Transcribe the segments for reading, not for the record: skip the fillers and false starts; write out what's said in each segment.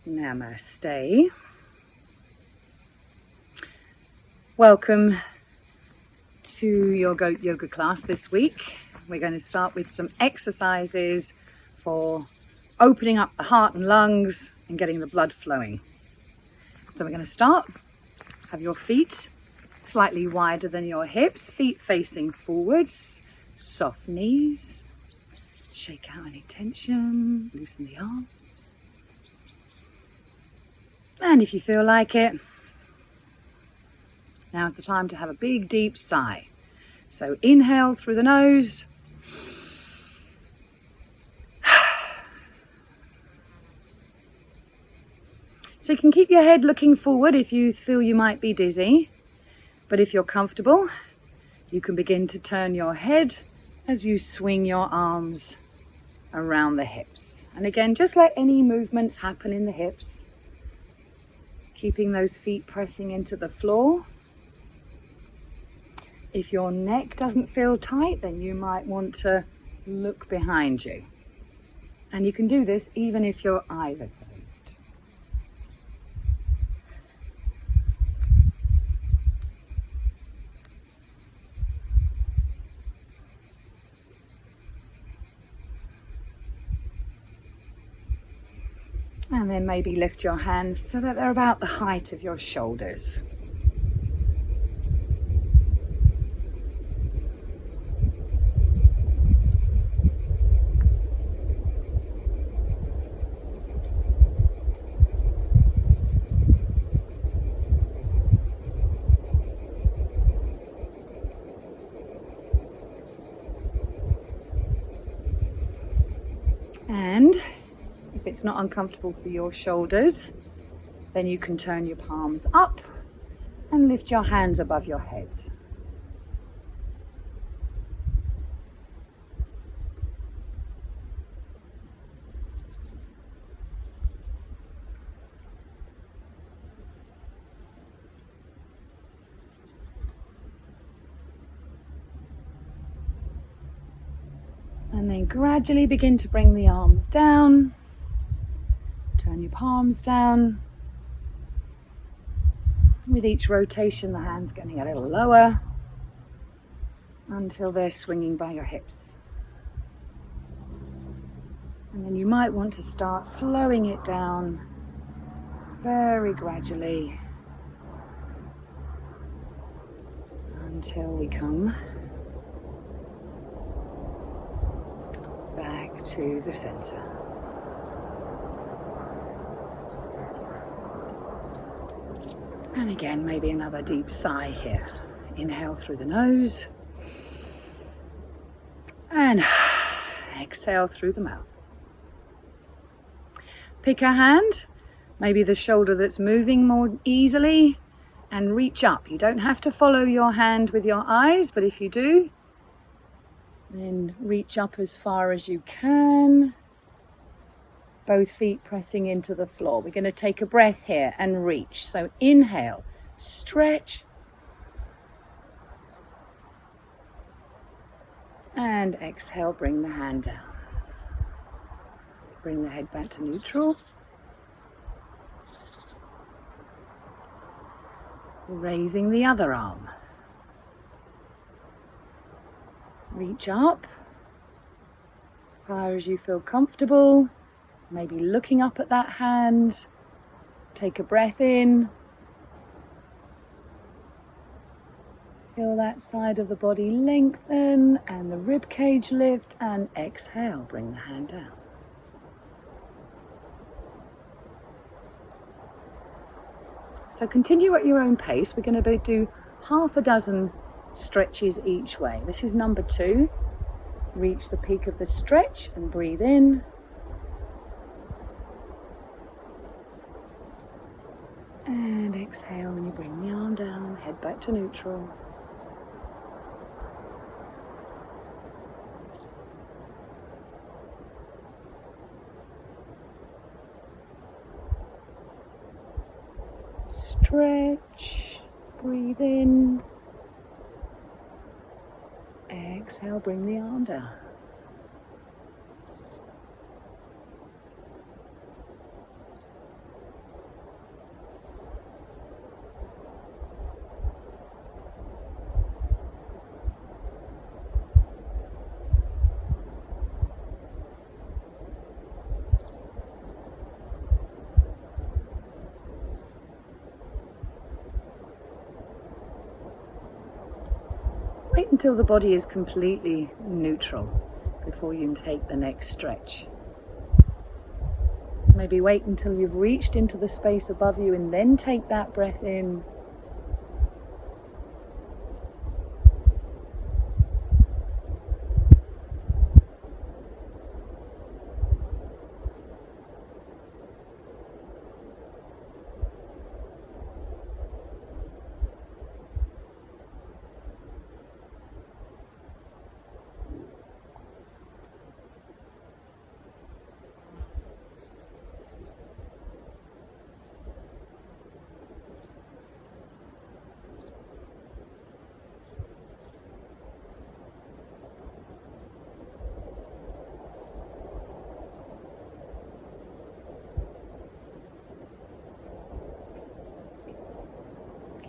Namaste. Welcome to your yoga class this week. We're going to start with some exercises for opening up the heart and lungs and getting the blood flowing. So we're going to start. Have your feet slightly wider than your hips, feet facing forwards, soft knees. Shake out any tension, loosen the arms. And if you feel like it, now's the time to have a big deep sigh. So inhale through the nose. So you can keep your head looking forward if you feel you might be dizzy. But if you're comfortable, you can begin to turn your head as you swing your arms around the hips. And again, just let any movements happen in the hips, keeping those feet pressing into the floor. If your neck doesn't feel tight, then you might want to look behind you. And you can do this even if your eyes are closed. And then maybe lift your hands so that they're about the height of your shoulders. And if it's not uncomfortable for your shoulders, then you can turn your palms up and lift your hands above your head. And then gradually begin to bring the arms down. Turn your palms down. With each rotation, the hands getting a little lower until they're swinging by your hips. And then you might want to start slowing it down very gradually until we come back to the center. And again, maybe another deep sigh here. Inhale through the nose. And exhale through the mouth. Pick a hand, maybe the shoulder that's moving more easily, and reach up. You don't have to follow your hand with your eyes, but if you do, then reach up as far as you can. Both feet pressing into the floor. We're going to take a breath here and reach. So inhale, stretch. And exhale, bring the hand down. Bring the head back to neutral. Raising the other arm. Reach up as far as you feel comfortable. Maybe looking up at that hand. Take a breath in. Feel that side of the body lengthen and the rib cage lift, and exhale, bring the hand down. So continue at your own pace. We're going to do half a dozen stretches each way. This is number 2. Reach the peak of the stretch and breathe in. And exhale when you bring the arm down, head back to neutral. Stretch, breathe in. Exhale, bring the arm down. Wait until the body is completely neutral before you take the next stretch. Maybe wait until you've reached into the space above you and then take that breath in.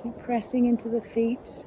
Keep pressing into the feet.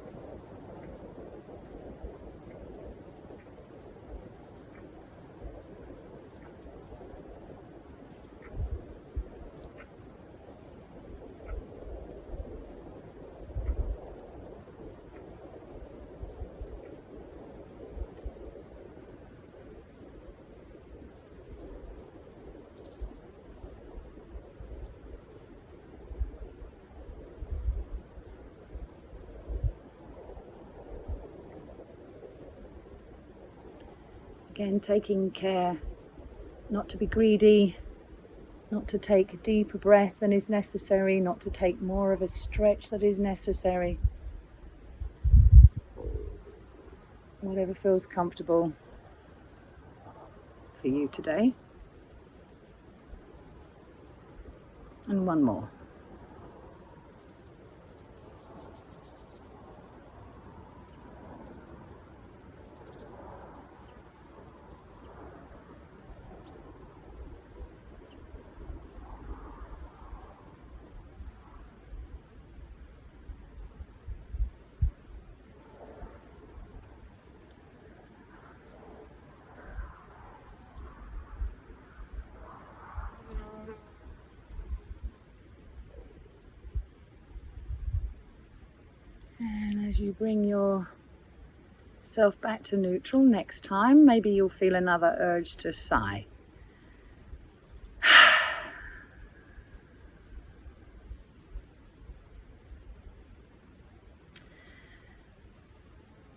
Again, taking care not to be greedy, not to take a deeper breath than is necessary, not to take more of a stretch that is necessary. Whatever feels comfortable for you today. And one more. And as you bring yourself back to neutral next time, maybe you'll feel another urge to sigh.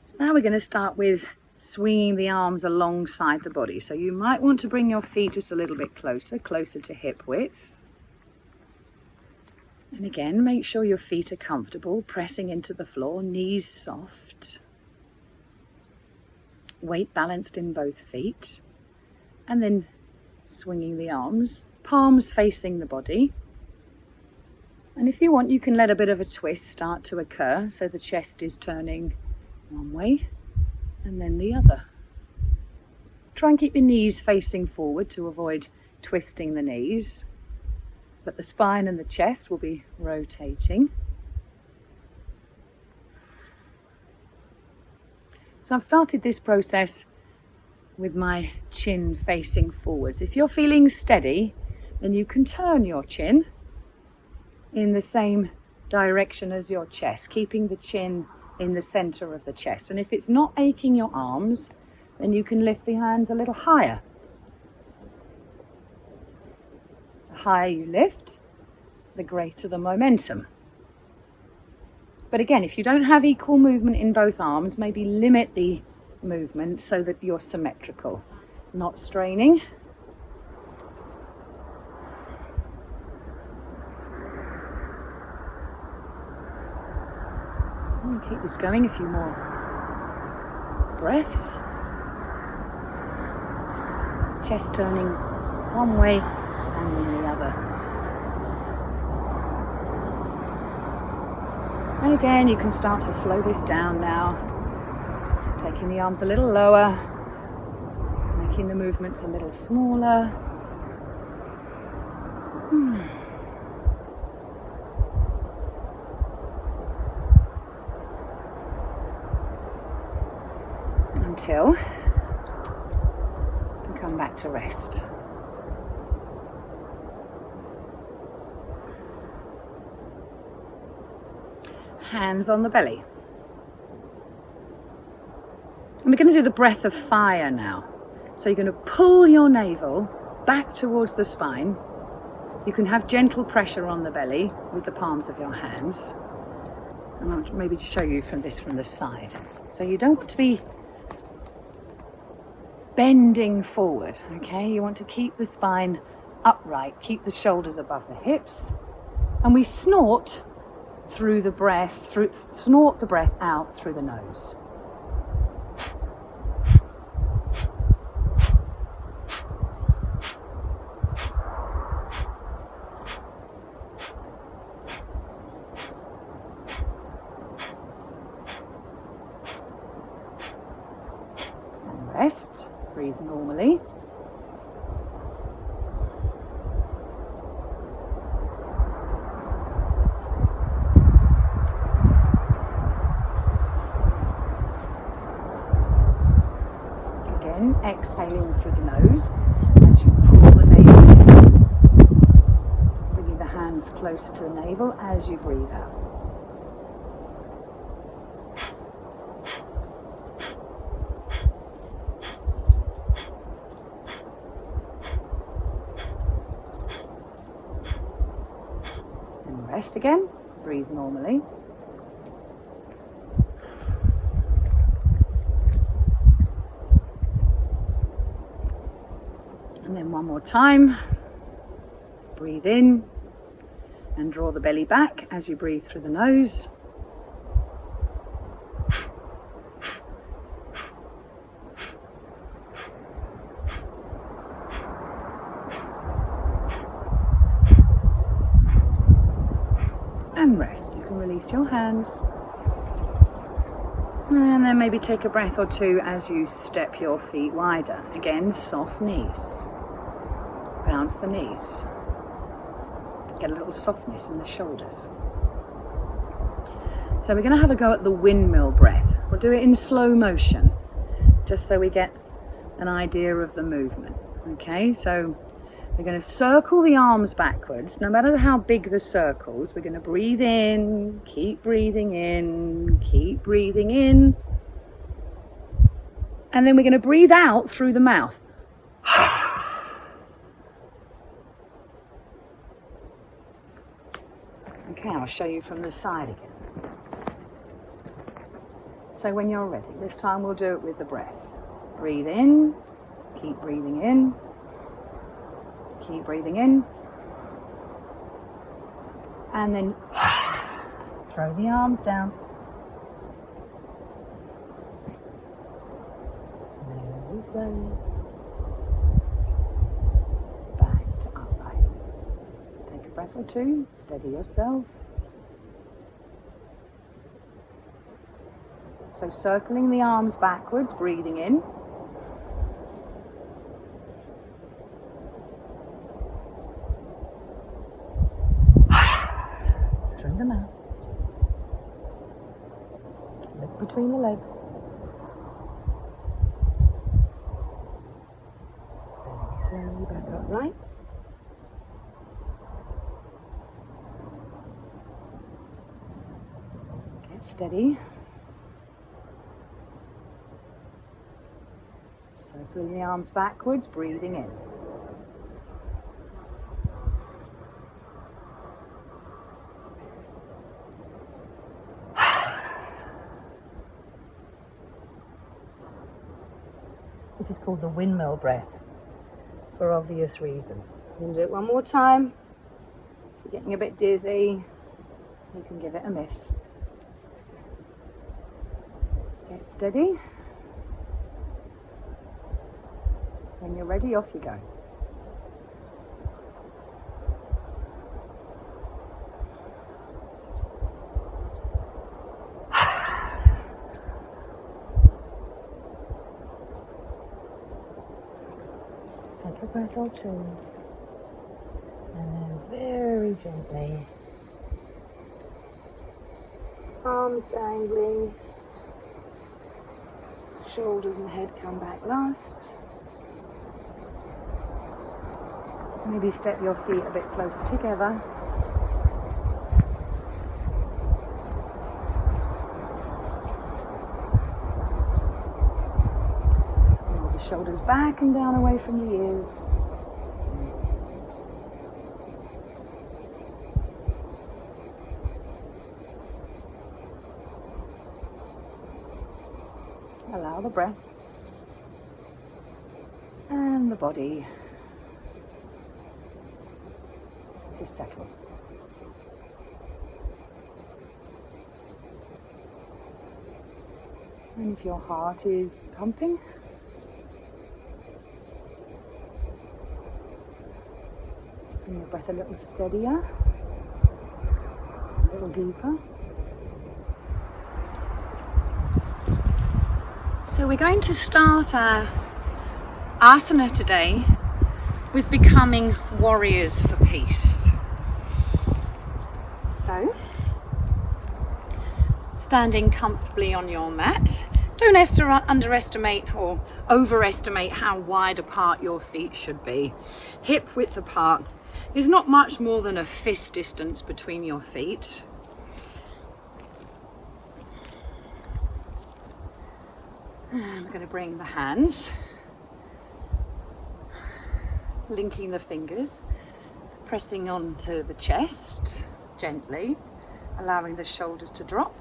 So now we're going to start with swinging the arms alongside the body. So you might want to bring your feet just a little bit closer to hip width. And again, make sure your feet are comfortable, pressing into the floor, knees soft. Weight balanced in both feet. And then swinging the arms, palms facing the body. And if you want, you can let a bit of a twist start to occur, so the chest is turning one way and then the other. Try and keep your knees facing forward to avoid twisting the knees. But the spine and the chest will be rotating. So I've started this process with my chin facing forwards. If you're feeling steady, then you can turn your chin in the same direction as your chest, keeping the chin in the center of the chest. And if it's not aching your arms, then you can lift the hands a little higher. The higher you lift, the greater the momentum. But again, if you don't have equal movement in both arms, maybe limit the movement so that you're symmetrical, not straining. And keep this going, a few more breaths. Chest turning one way and then the other. And again, you can start to slow this down now, taking the arms a little lower, making the movements a little smaller. Until you come back to rest. Hands on the belly. And we're going to do the breath of fire now. So you're going to pull your navel back towards the spine. You can have gentle pressure on the belly with the palms of your hands. And I'll maybe show you from the side. So you don't want to be bending forward, okay? You want to keep the spine upright, keep the shoulders above the hips. And we snort through the breath, snort the breath out through the nose. And rest, breathe normally. Exhaling through the nose as you pull the navel in, bringing the hands closer to the navel as you breathe out. And rest again, breathe normally. And then one more time, breathe in and draw the belly back as you breathe through the nose. And rest. You can release your hands. And then maybe take a breath or two as you step your feet wider. Again, soft knees. Bounce the knees. Get a little softness in the shoulders. So we're going to have a go at the windmill breath. We'll do it in slow motion, just so we get an idea of the movement. Okay, so we're going to circle the arms backwards. No matter how big the circles, we're going to breathe in, keep breathing in, keep breathing in. And then we're going to breathe out through the mouth. Okay, I'll show you from the side again. So when you're ready, this time we'll do it with the breath. Breathe in, keep breathing in, keep breathing in. And then throw the arms down. Very slowly. Back to upright. Take a breath or two, steady yourself. So circling the arms backwards, breathing in. Through the mouth. Look between the legs. Very slowly back upright. Get steady. Circling the arms backwards, breathing in. This is called the windmill breath for obvious reasons. I'm going to do it one more time. If you're getting a bit dizzy, you can give it a miss. Get steady. When you're ready, off you go. Take a breath or two. And then very gently, arms dangling, shoulders and head come back last. Maybe step your feet a bit closer together. shoulders back and down away from the ears. Allow the breath and the body to settle. And if your heart is pumping, bring your breath a little steadier, a little deeper. So we're going to start our asana today with becoming warriors for peace. So, standing comfortably on your mat. Don't underestimate or overestimate how wide apart your feet should be. Hip width apart is not much more than a fist distance between your feet. And we're going to bring the hands, linking the fingers, pressing onto the chest gently, allowing the shoulders to drop.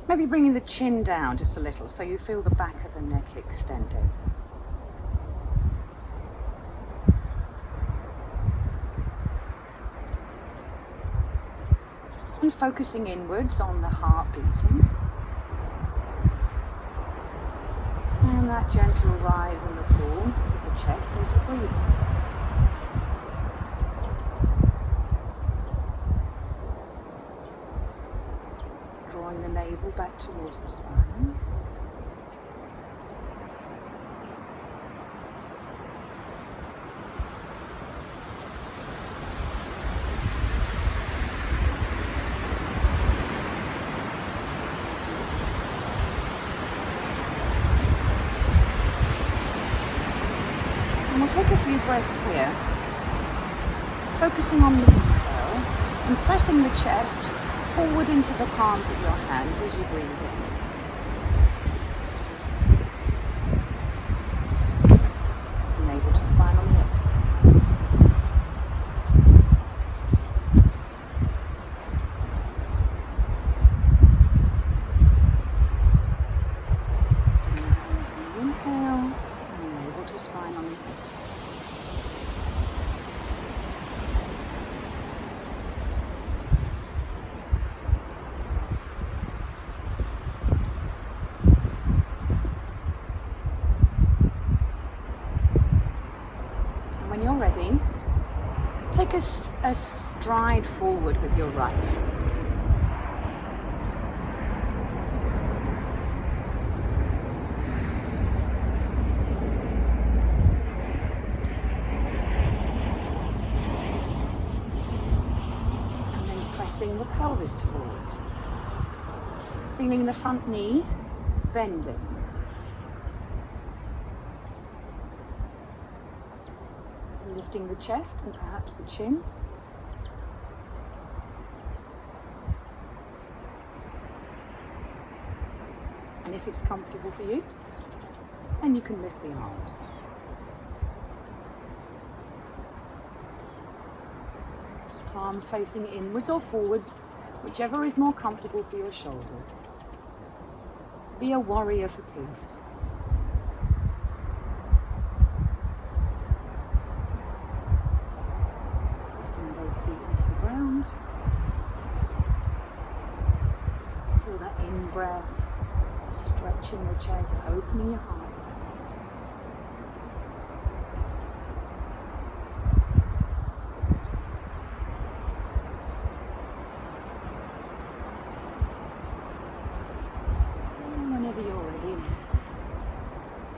Maybe bringing the chin down just a little so you feel the back of the neck extending. And focusing inwards on the heart beating. And that gentle rise and the fall of the chest as you breathe. Drawing the navel back towards the spine. And we'll take a few breaths here, focusing on the inhale and pressing the chest forward into the palms of your hands as you breathe in. Navel to spine on the exhale. Bring your hands on the inhale and navel to spine on the exhale. When you're ready, take a stride forward with your right. And then pressing the pelvis forward. Feeling the front knee bending. Lifting the chest and perhaps the chin. And if it's comfortable for you, then you can lift the arms. Arms facing inwards or forwards, whichever is more comfortable for your shoulders. Be a warrior for peace. Feel that in-breath, stretching the chest, opening your heart. And whenever you're ready,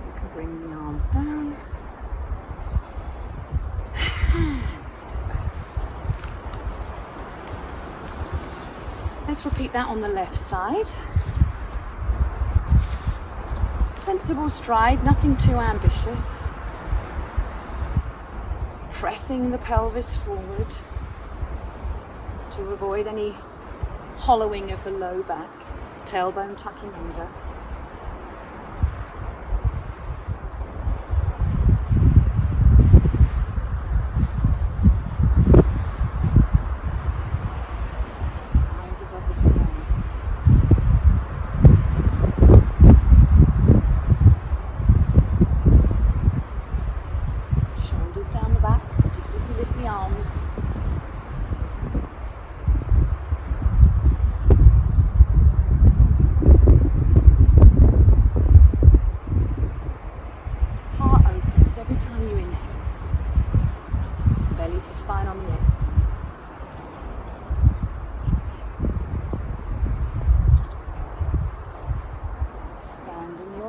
you can bring the arms down. Step back. Let's repeat that on the left side. Sensible stride, nothing too ambitious. Pressing the pelvis forward to avoid any hollowing of the low back, tailbone tucking under.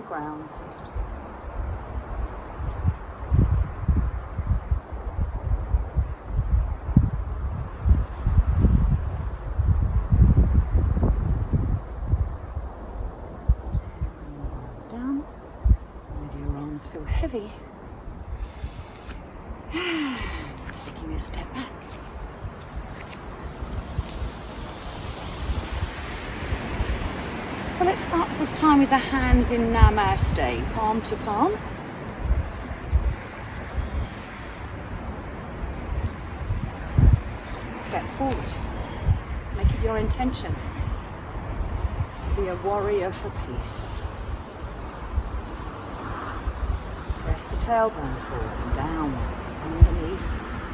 ground. Arms down. Maybe your arms feel heavy. Taking a step back. So let's start this time with the hands in Namaste, palm to palm. Step forward. Make it your intention to be a warrior for peace. Press the tailbone forward and downwards, underneath,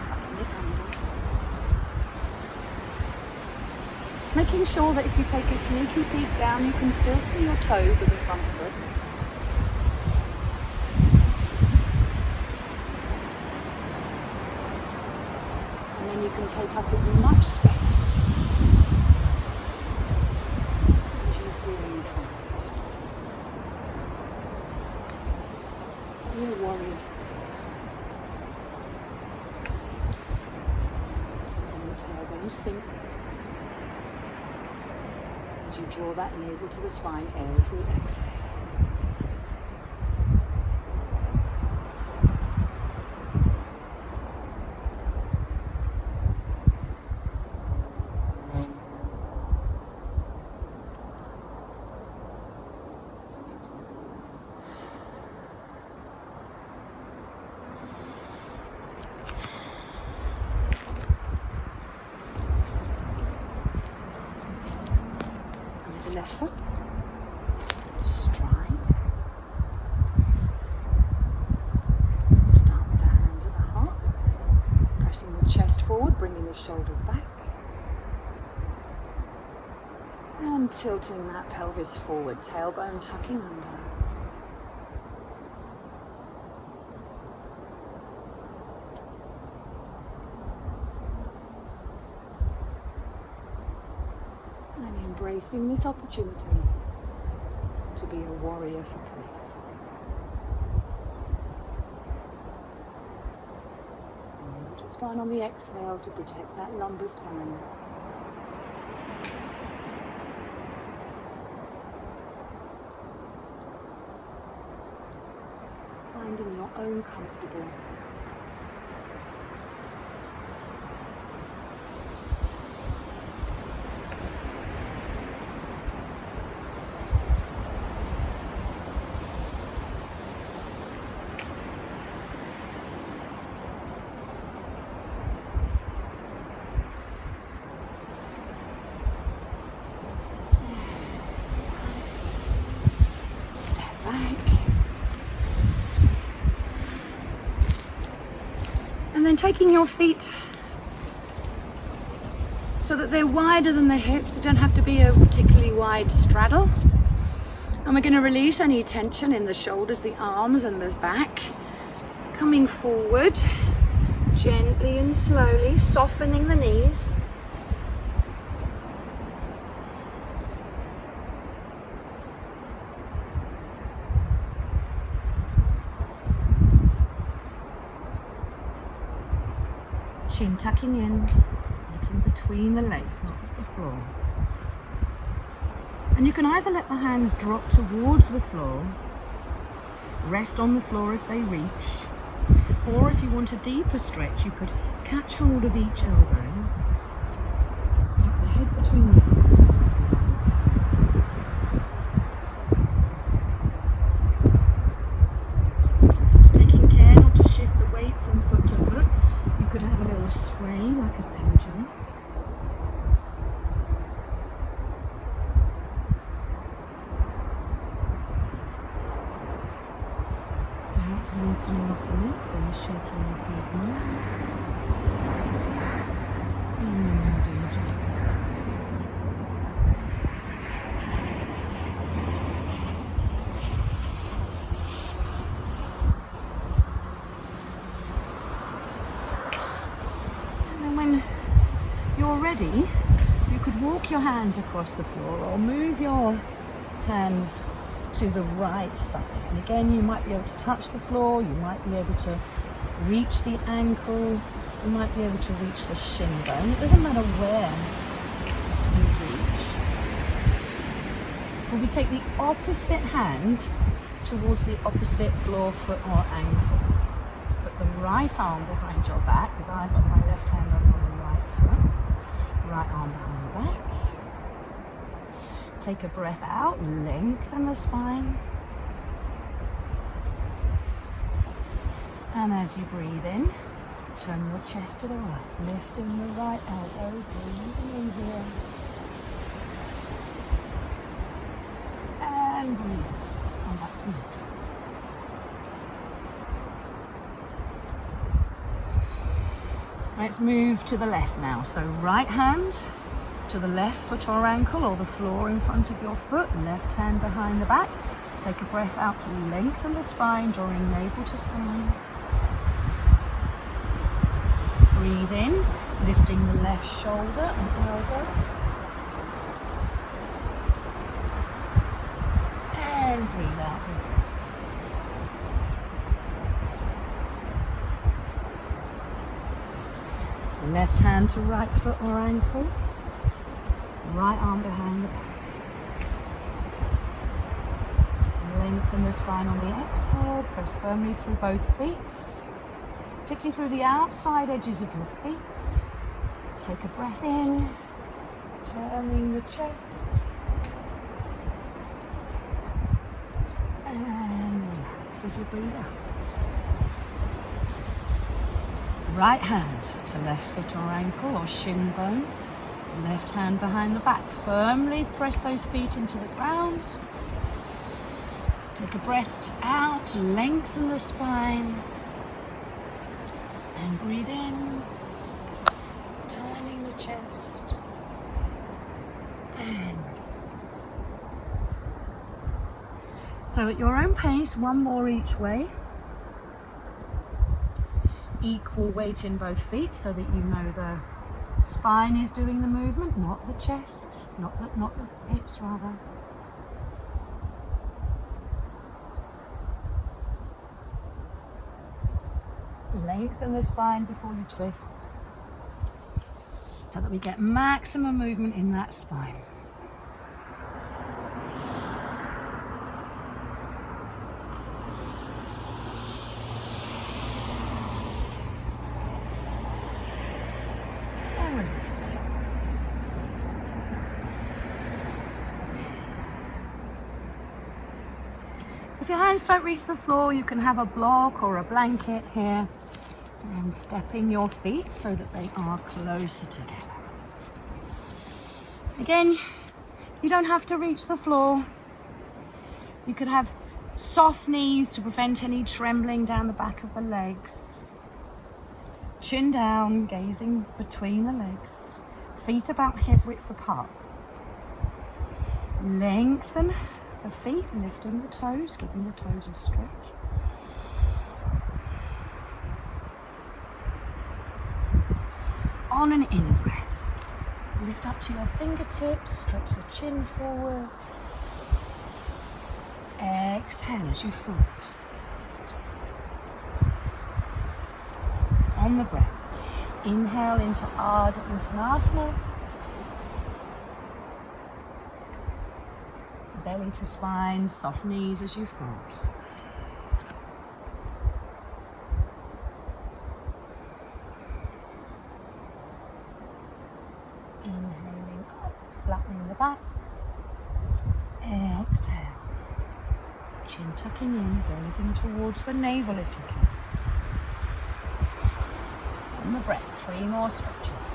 tucking it under. Making sure that if you take a sneaky peek down, you can still see your toes of the front foot. And then you can take up as much space as you feel inclined. Be a warrior for peace. And the tailbone sink. As you draw that navel to the spine every exhale. Left foot, stride, start with the hands at the heart, pressing the chest forward, bringing the shoulders back, and tilting that pelvis forward, tailbone tucking under. Embracing this opportunity to be a warrior for peace. Just spine on the exhale to protect that lumbar spine. Finding your own comfortable. And then taking your feet so that they're wider than the hips. They don't have to be a particularly wide straddle. And we're going to release any tension in the shoulders, the arms and the back. Coming forward, gently and slowly, softening the knees. Chin tucking in, looking between the legs, not at the floor. And you can either let the hands drop towards the floor, rest on the floor if they reach, or if you want a deeper stretch, you could catch hold of each elbow, tuck the head between the ears. Taking care not to shift the weight from foot to foot. You could have a little sway like a pendulum. Perhaps loosening off the neck and shaking your feet more. And doing gently. Ready, you could walk your hands across the floor or move your hands to the right side. And again, you might be able to touch the floor, you might be able to reach the ankle, you might be able to reach the shin bone. It doesn't matter where you reach. We take the opposite hand towards the opposite floor, foot or ankle. Put the right arm behind your back, because I've got my left hand on the right foot. Right arm behind the back. Take a breath out, lengthen the spine. And as you breathe in, turn your chest to the right, lifting the right elbow, breathing in here. And breathe. Come back to neutral. Let's move to the left now. So right hand to the left foot or ankle or the floor in front of your foot, left hand behind the back. Take a breath out to lengthen the spine, drawing navel to spine. Breathe in, lifting the left shoulder and elbow. And breathe out, relax. Left hand to right foot or ankle. Right arm behind the back. Lengthen the spine on the exhale. Press firmly through both feet, particularly through the outside edges of your feet. Take a breath in, turning the chest. And relax as you breathe out. Right hand to left foot or ankle or shin bone. Left hand behind the back. Firmly press those feet into the ground. Take a breath out, lengthen the spine. And breathe in, turning the chest. And so at your own pace, one more each way. Equal weight in both feet so that you know the spine is doing the movement, not the chest, not the hips rather. Lengthen the spine before you twist so that we get maximum movement in that spine. If your hands don't reach the floor, you can have a block or a blanket here and stepping your feet so that they are closer together. Again, you don't have to reach the floor. You could have soft knees to prevent any trembling down the back of the legs. Chin down, gazing between the legs. Feet about hip width apart. Lengthen the feet, lifting the toes, giving the toes a stretch. On an in breath, lift up to your fingertips, stretch the chin forward. Exhale as you fold. On the breath, inhale into Apanasana. Belly to spine, soft knees as you fold. Inhaling up, flattening the back. Exhale. Chin tucking in, gazing towards the navel if you can. On the breath, 3 more stretches.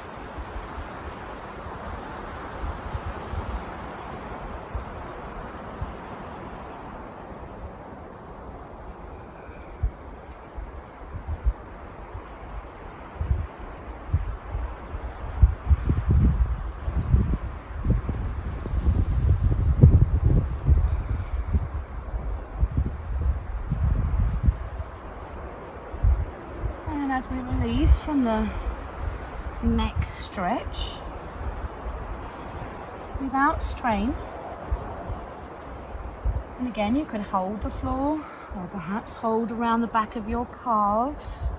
As we release from the next stretch, without strain, And again, you could hold the floor, or perhaps hold around the back of your calves,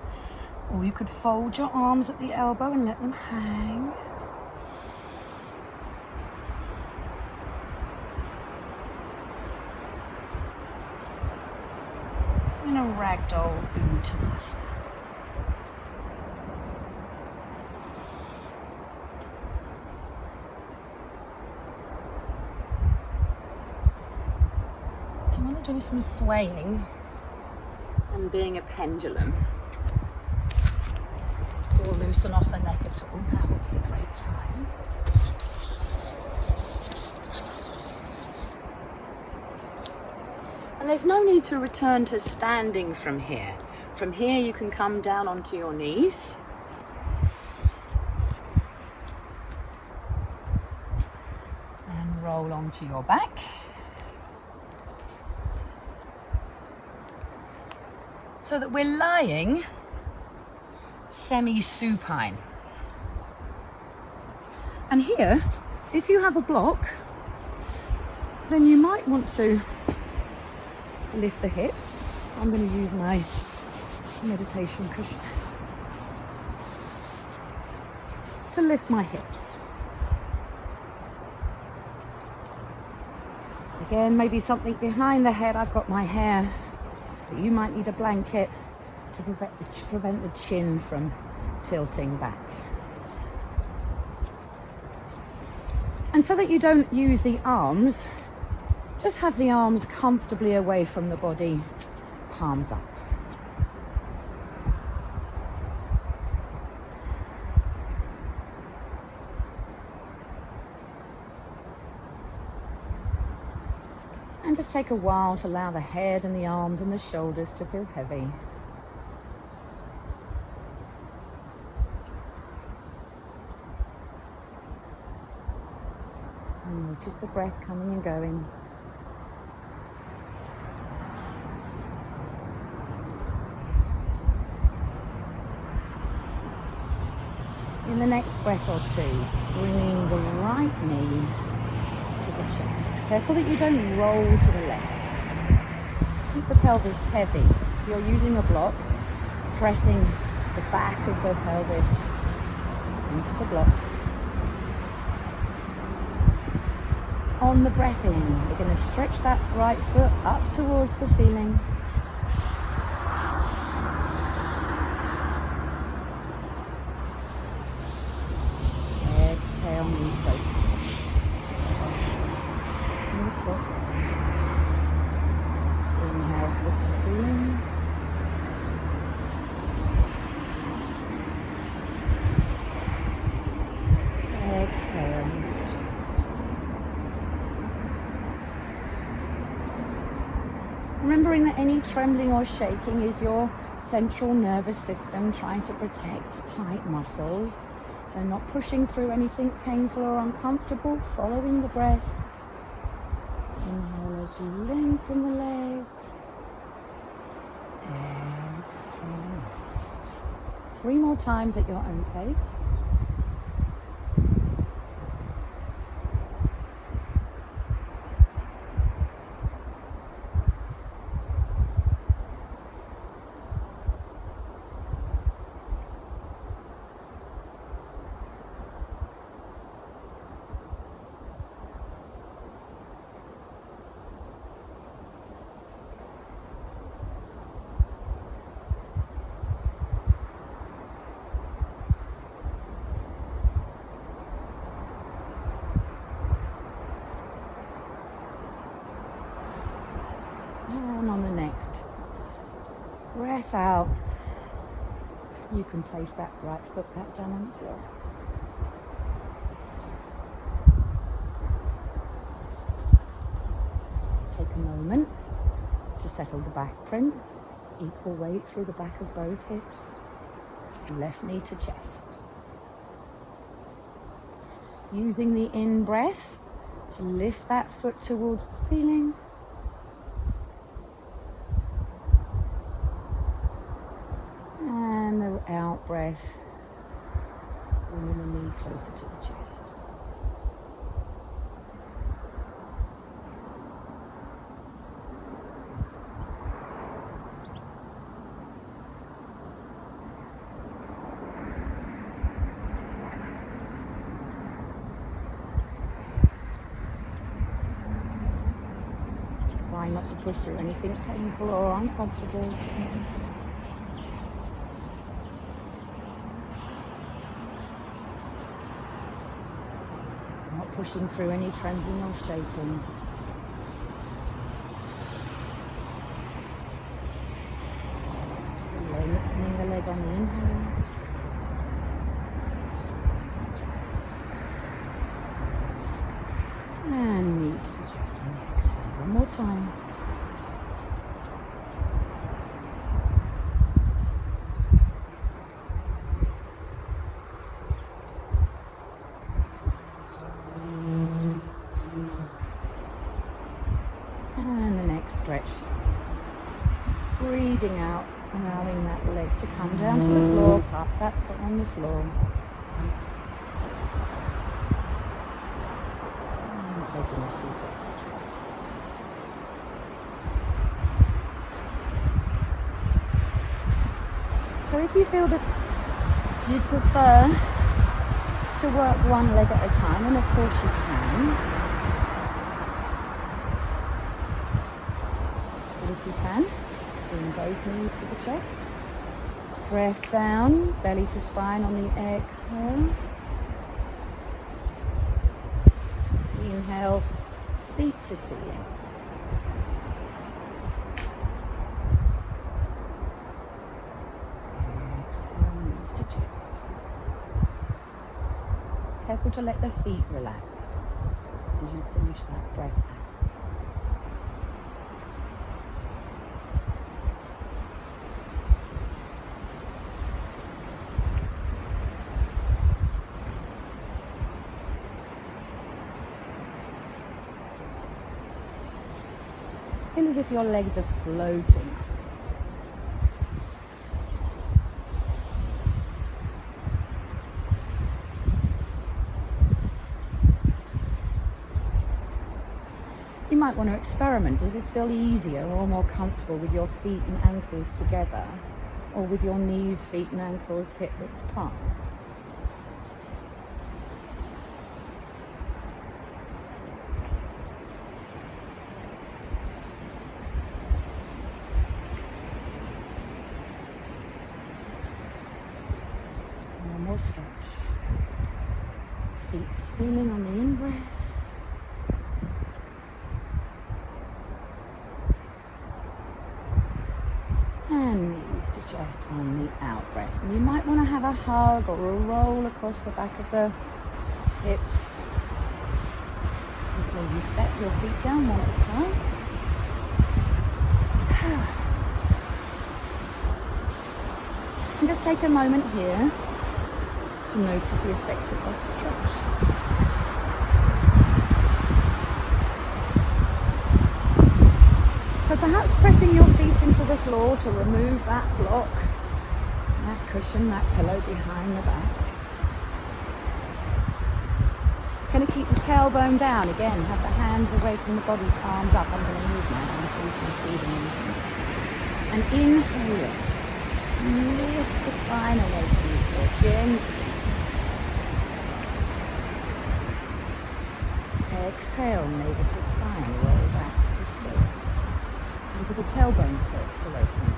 or you could fold your arms at the elbow and let them hang. In a ragdoll Uttanasana. If you want to do some swaying and being a pendulum, or loosen off the neck at all, that would be a great time. And there's no need to return to standing from here. From here you can come down onto your knees. And roll onto your back. So that we're lying semi-supine. And here, if you have a block, then you might want to lift the hips. I'm going to use my meditation cushion to lift my hips. Again, maybe something behind the head. I've got my hair, but you might need a blanket to prevent the chin from tilting back. And so that you don't use the arms, just have the arms comfortably away from the body, palms up. And just take a while to allow the head and the arms and the shoulders to feel heavy. And notice the breath coming and going. In the next breath or two, bringing the right knee to the chest. Careful that you don't roll to the left. Keep the pelvis heavy. If you're using a block, pressing the back of the pelvis into the block. On the breath in, we're going to stretch that right foot up towards the ceiling. Exhale, move closer to the chest. Pressing the foot. Inhale, foot to ceiling. Exhale, move to chest. Remembering that any trembling or shaking is your central nervous system trying to protect tight muscles. So not pushing through anything painful or uncomfortable, following the breath. Inhale as you lengthen the leg. Exhale, rest. 3 more times at your own pace. And on the next breath out, you can place that right foot back down on the floor. Take a moment to settle the back print, equal weight through the back of both hips, left knee to chest. Using the in breath to lift that foot towards the ceiling. And the out breath, bringing the knee closer to the chest. trying not to push through anything painful or uncomfortable. Not pushing through any trembling or shaking. Lengthening the leg on the inhale. And knee to the chest on the exhale. One more time. And the next stretch. Breathing out, allowing that leg to come down to the floor, up that foot on the floor. And taking a few breaths. So if you feel that you'd prefer to work one leg at a time, and of course you can, but if you can, bring both knees to the chest, press down, belly to spine on the exhale, inhale, feet to ceiling. Exhale, knees to chest. Careful to let the feet relax as you finish that breath out. Feel as if your legs are floating. You might want to experiment. Does this feel easier or more comfortable with your feet and ankles together, or with your knees, feet and ankles hip width apart? One more stretch. Feet to ceiling on the in-breath. And knees to chest on the out-breath. And you might want to have a hug or a roll across the back of the hips before you step your feet down one at a time. And just take a moment here to notice the effects of that stretch. So perhaps pressing your feet into the floor to remove that block, that cushion, that pillow behind the back. Going to keep the tailbone down. Again, have the hands away from the body, palms up. I'm going to move my arms so you can see them. And inhale. Lift the spine away from the floor. Gently. Exhale, navel to spine, roll back to the floor. Look at the tailbone tips away from you.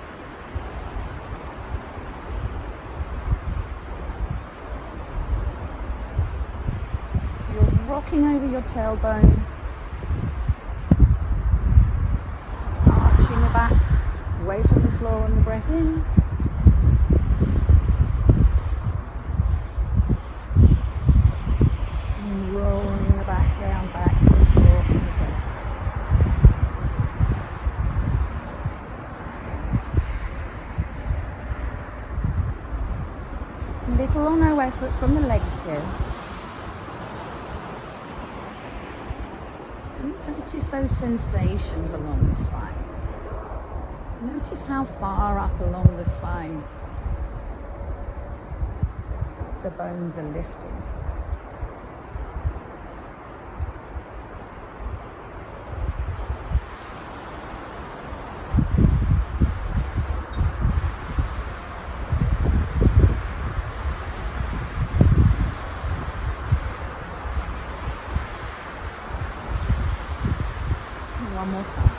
So you're rocking over your tailbone, arching the back away from the floor on the breath in. And rolling the back down, back to the floor on the breath out. Little or no effort from the legs here. And notice those sensations along the spine. Notice how far up along the spine the bones are lifting. One more time.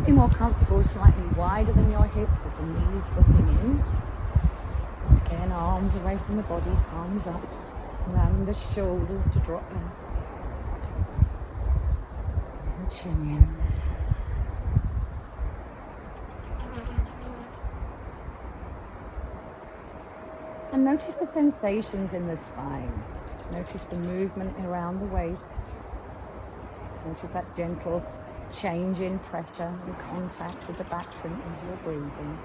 it be more comfortable, slightly wider than your hips with the knees looking in. Again, arms away from the body, palms up, allowing the shoulders to drop back. And chin in. And notice the sensations in the spine. Notice the movement around the waist. Notice that gentle change in pressure and contact with the back print as you're breathing.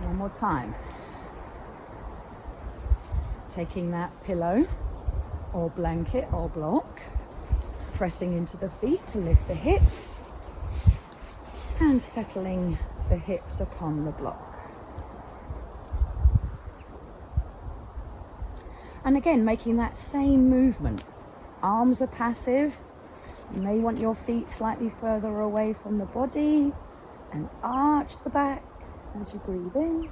One more time. Taking that pillow or blanket or block, pressing into the feet to lift the hips and settling the hips upon the block. And again, making that same movement. Arms are passive. You may want your feet slightly further away from the body and arch the back as you breathe in.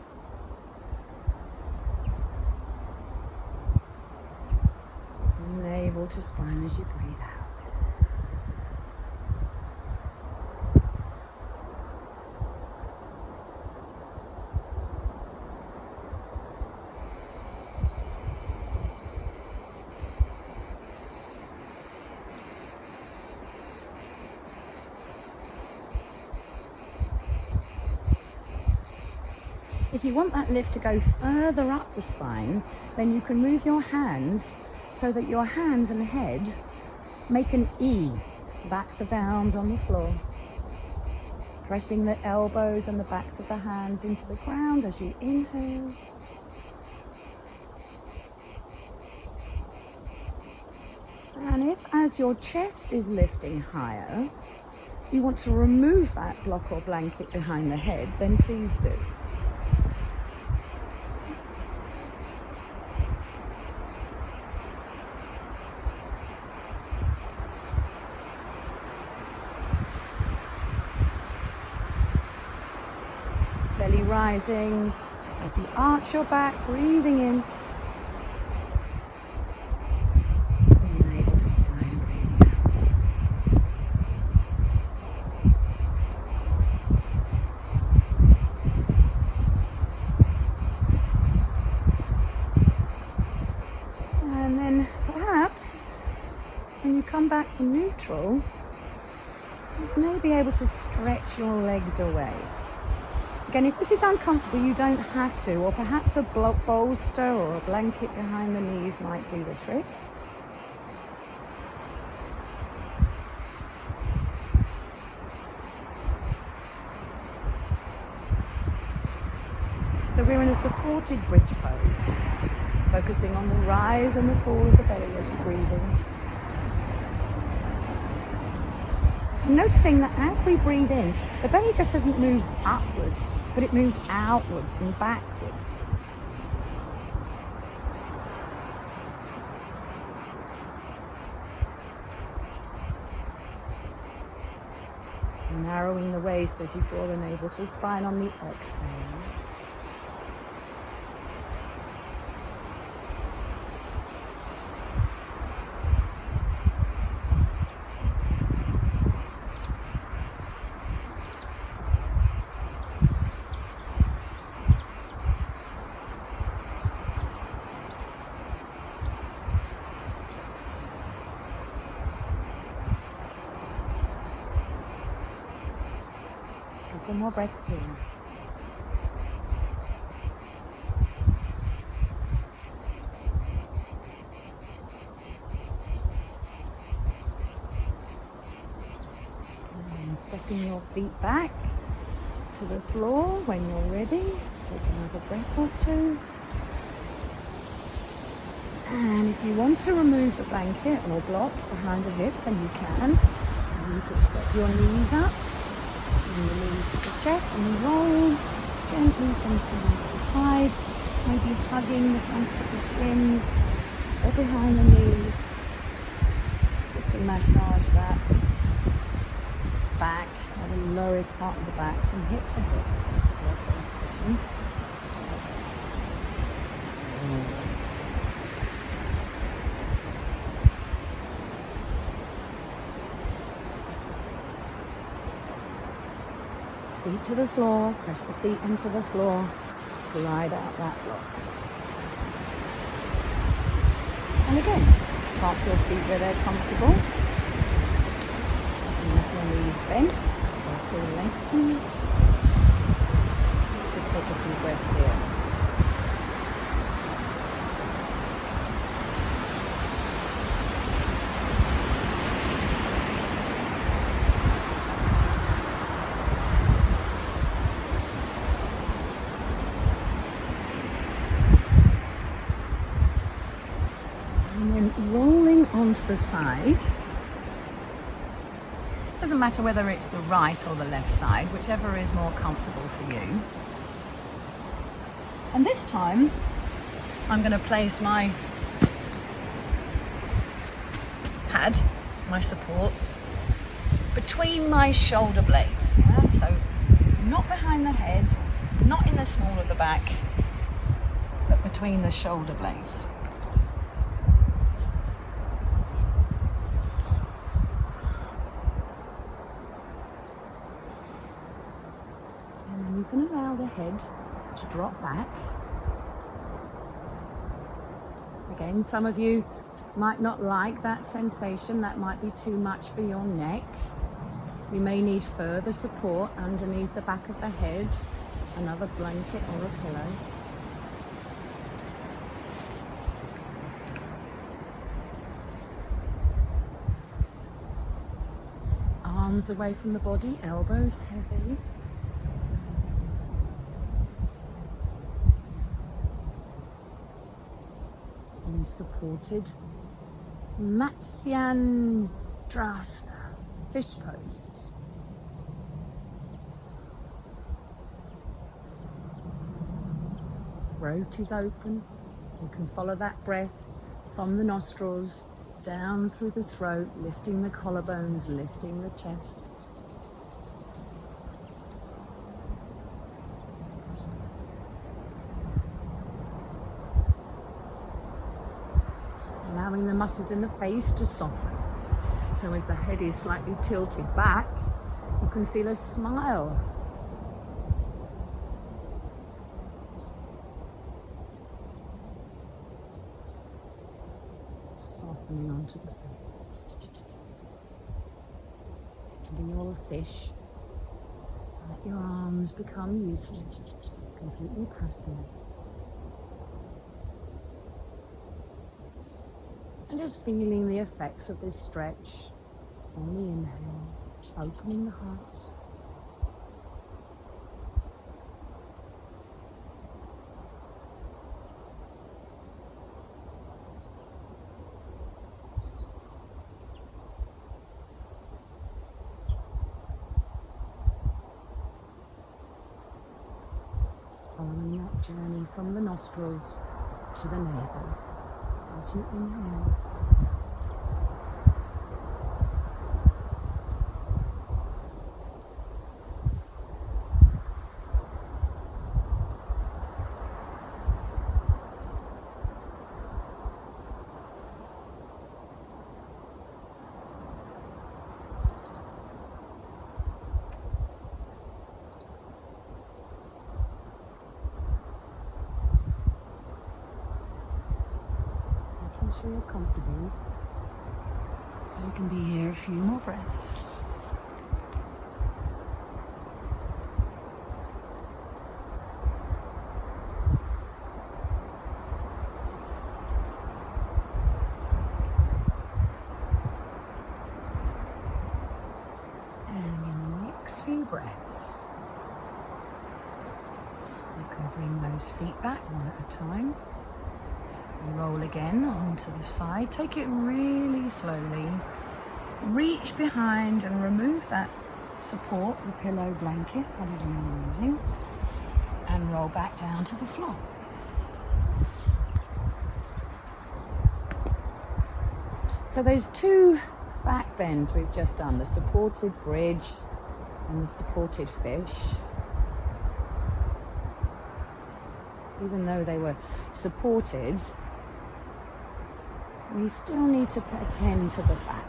And navel to spine as you breathe out. If you want that lift to go further up the spine, then you can move your hands so that your hands and head make an E, backs of the arms on the floor. Pressing the elbows and the backs of the hands into the ground as you inhale. And if, as your chest is lifting higher, you want to remove that block or blanket behind the head, then please do. Belly rising as you arch your back, breathing in. And navel to spine, breathing out. And then perhaps when you come back to neutral, you may be able to stretch your legs away. Again, if this is uncomfortable, you don't have to, or perhaps a bolster or a blanket behind the knees might do the trick. So we're in a supported bridge pose, focusing on the rise and the fall of the belly as you breathe in. Noticing that as we breathe in, the belly just doesn't move upwards, but it moves outwards and backwards. Narrowing the waist as you draw the navel to the spine on the exhale. Couple more breaths here. And stepping your feet back to the floor when you're ready. Take another breath or two. And if you want to remove the blanket or block behind the hips, then you can. And you can step your knees up. Bring the knees to the chest and roll gently from side to side, maybe hugging the fronts of the shins or behind the knees, just to massage that. back, or the lowest part of the back, from hip to hip. That's the correct position. Feet to the floor, press the feet into the floor, slide out that block. And again, park your feet where they're comfortable. And let your knees bend, or feel lengthened. Let's just take a few breaths here. And then rolling onto the side. Doesn't matter whether it's the right or the left side, whichever is more comfortable for you. And this time, I'm going to place my pad, my support, between my shoulder blades. Yeah? So not behind the head, not in the small of the back, but between the shoulder blades. You can allow the head to drop back. Again, some of you might not like that sensation. That might be too much for your neck. You may need further support underneath the back of the head, another blanket or a pillow. Arms away from the body, elbows heavy. Supported Matsyandrasana, fish pose. Throat is open. You can follow that breath from the nostrils down through the throat, lifting the collarbones, lifting the chest. Allowing the muscles in the face to soften. So as the head is slightly tilted back, you can feel a smile. Softening onto the face. Be all a fish. So let your arms become useless, completely passive. And just feeling the effects of this stretch on the inhale, opening the heart. Following that journey from the nostrils to the navel. As you inhale, sure you're comfortable, so you can be here a few more breaths. And in the next few breaths, you can bring those feet back one at a time. Roll again onto the side. Take it really slowly. Reach behind and remove that support, the pillow blanket, whatever you're using, and roll back down to the floor. So those two back bends we've just done, the supported bridge and the supported fish. Even though they were supported, we still need to attend to the back.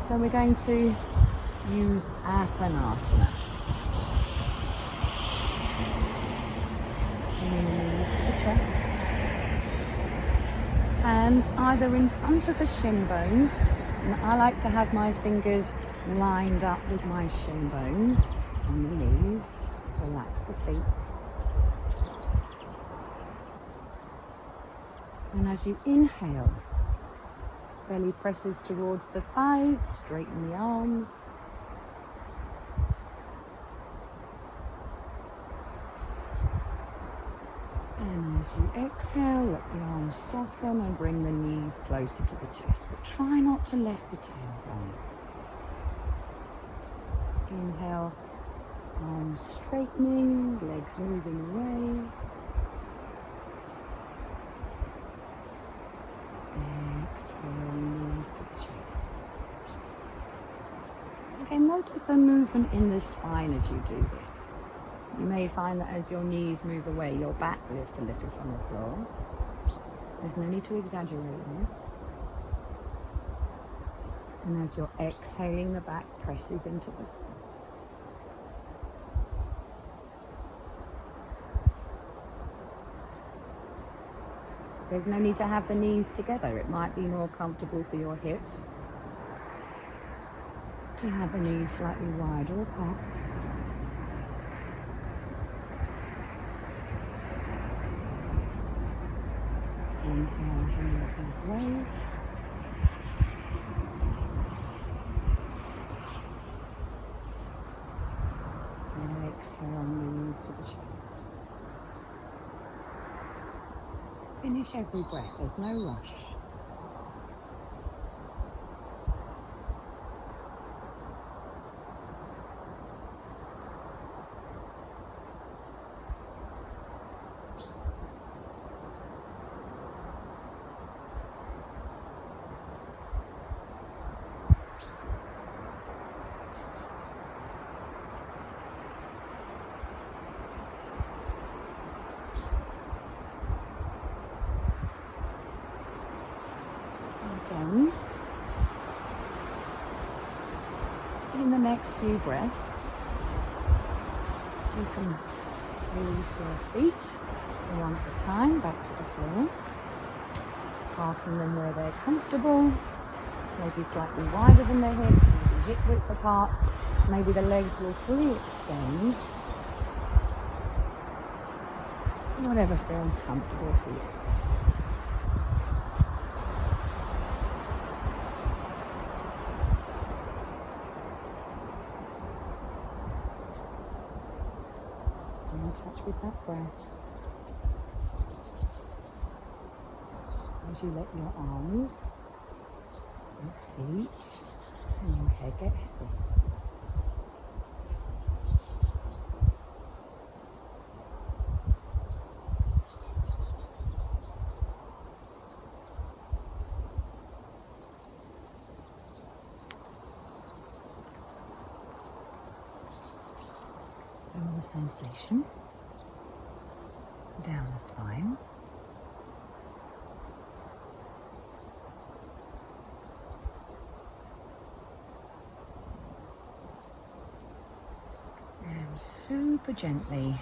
So we're going to use Apanasana. Bringing the knees to the chest. Hands either in front of the shin bones, and I like to have my fingers lined up with my shin bones on the knees. Relax the feet. And as you inhale, belly presses towards the thighs, straighten the arms. And as you exhale, let the arms soften and bring the knees closer to the chest, but try not to lift the tailbone. Inhale, arms straightening, legs moving away. Exhale, knees to the chest. Okay, notice the movement in the spine as you do this. You may find that as your knees move away, your back lifts a little from the floor. There's no need to exaggerate this. And as you're exhaling, the back presses into the floor. There's no need to have the knees together. It might be more comfortable for your hips to have the knees slightly wider apart. Inhale, hands move away. And exhale, knees to the chest. Finish every breath, there's no rush. Again, in the next few breaths, you can release your feet one at a time back to the floor, parking them where they're comfortable, maybe slightly wider than their hips, maybe hip width apart, maybe the legs will fully extend, whatever feels comfortable for you. Stay in touch with that breath. As you let your arms, your feet, and your head get heavy. Feel the sensation down the spine. And super gently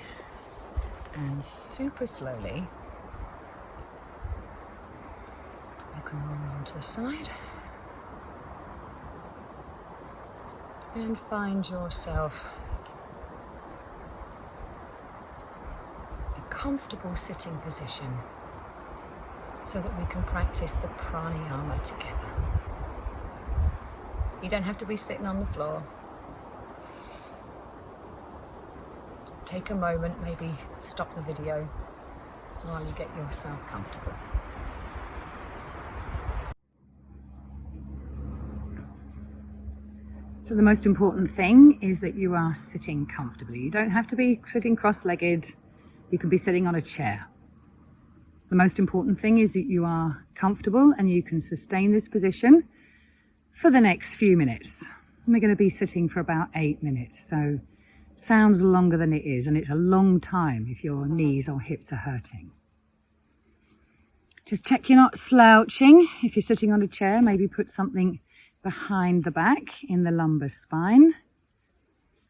and super slowly, you can roll onto the side and find yourself comfortable sitting position so that we can practice the pranayama together. You don't have to be sitting on the floor. Take a moment, maybe stop the video while you get yourself comfortable. So the most important thing is that you are sitting comfortably. You don't have to be sitting cross-legged. You can be sitting on a chair. The most important thing is that you are comfortable and you can sustain this position for the next few minutes. And we're going to be sitting for about 8 minutes, so sounds longer than it is, and it's a long time if your knees or hips are hurting. Just check you're not slouching. If you're sitting on a chair, maybe put something behind the back in the lumbar spine.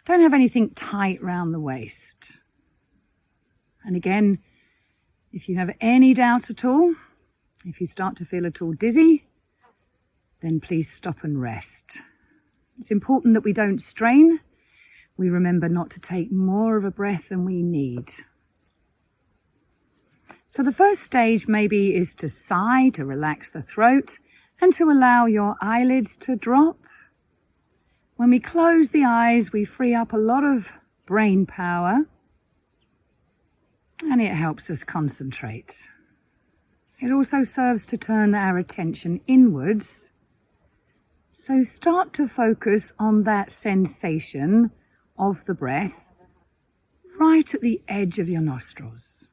Don't have anything tight round the waist. And again, if you have any doubts at all, if you start to feel at all dizzy, then please stop and rest. It's important that we don't strain. We remember not to take more of a breath than we need. So the first stage maybe is to sigh, to relax the throat, and to allow your eyelids to drop. When we close the eyes, we free up a lot of brain power, and it helps us concentrate. It also serves to turn our attention inwards. So start to focus on that sensation of the breath right at the edge of your nostrils.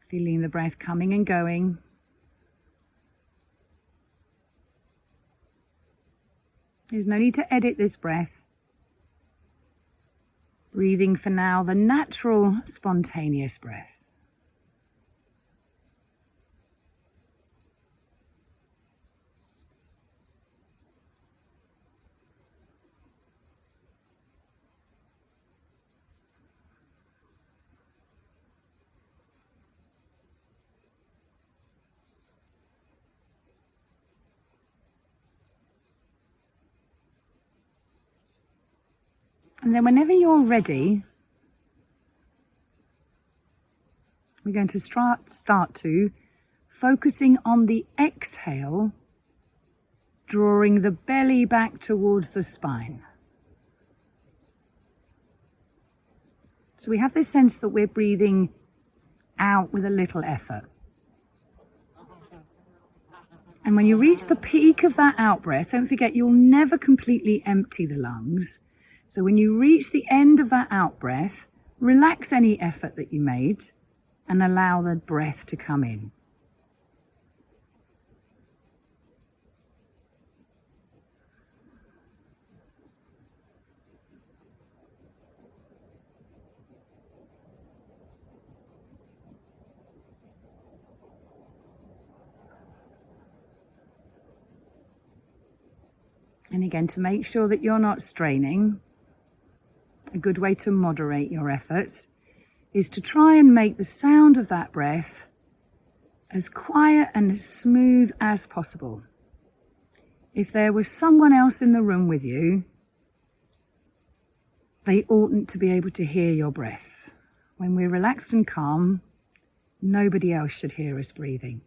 Feeling the breath coming and going. There's no need to edit this breath. Breathing for now the natural, spontaneous breath. And then whenever you're ready, we're going to start to focusing on the exhale, drawing the belly back towards the spine. So we have this sense that we're breathing out with a little effort. And when you reach the peak of that out breath, don't forget you'll never completely empty the lungs. So when you reach the end of that out breath, relax any effort that you made and allow the breath to come in. And again, to make sure that you're not straining, a good way to moderate your efforts is to try and make the sound of that breath as quiet and as smooth as possible. If there was someone else in the room with you, they oughtn't to be able to hear your breath. When we're relaxed and calm, nobody else should hear us breathing.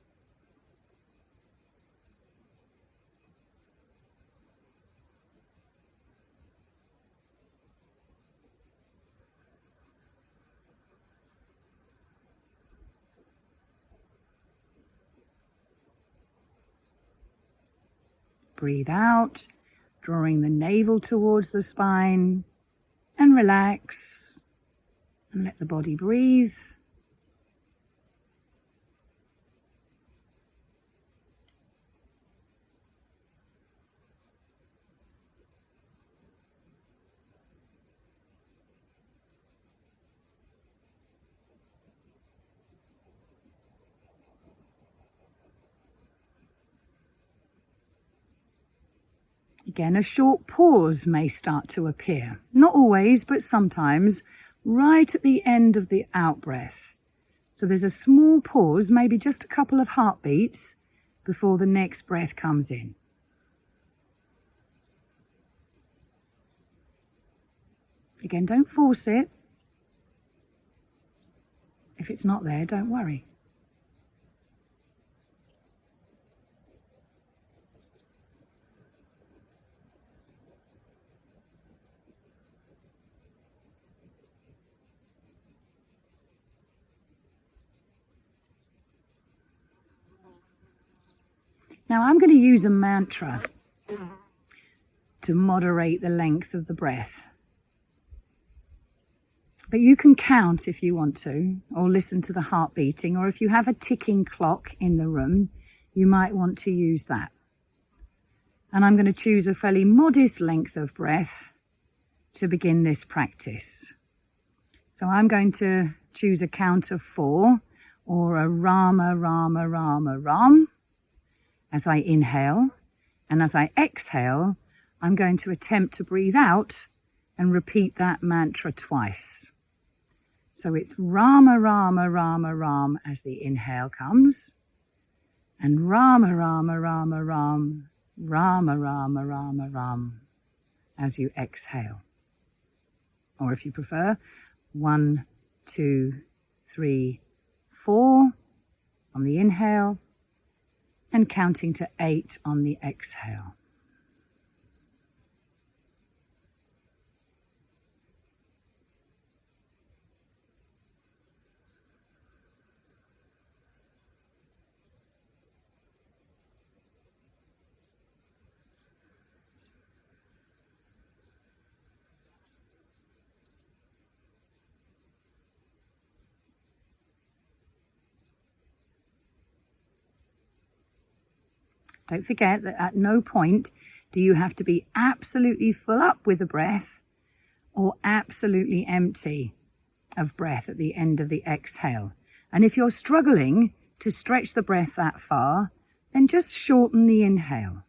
Breathe out, drawing the navel towards the spine, and relax, and let the body breathe. Again, a short pause may start to appear. Not always, but sometimes, right at the end of the out-breath. So there's a small pause, maybe just a couple of heartbeats, before the next breath comes in. Again, don't force it. If it's not there, don't worry. Now I'm going to use a mantra to moderate the length of the breath. But you can count if you want to, or listen to the heart beating, or if you have a ticking clock in the room, you might want to use that. And I'm going to choose a fairly modest length of breath to begin this practice. So I'm going to choose a count of 4, or a Rama, Rama, Rama, Ram, as I inhale. And as I exhale, I'm going to attempt to breathe out and repeat that mantra twice. So it's Rama, Rama, Rama, Ram as the inhale comes, and Rama, Rama, Rama, Ram, Rama, Rama, Rama, Ram as you exhale. Or if you prefer, 1, 2, 3, 4 on the inhale, and counting to 8 on the exhale. Don't forget that at no point do you have to be absolutely full up with the breath or absolutely empty of breath at the end of the exhale. And if you're struggling to stretch the breath that far, then just shorten the inhale.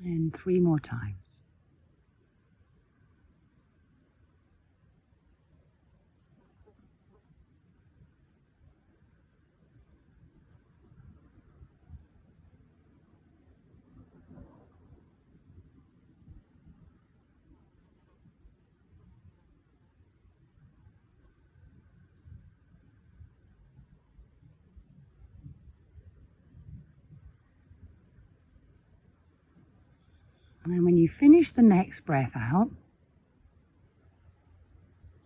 And 3 more times. And when you finish the next breath out,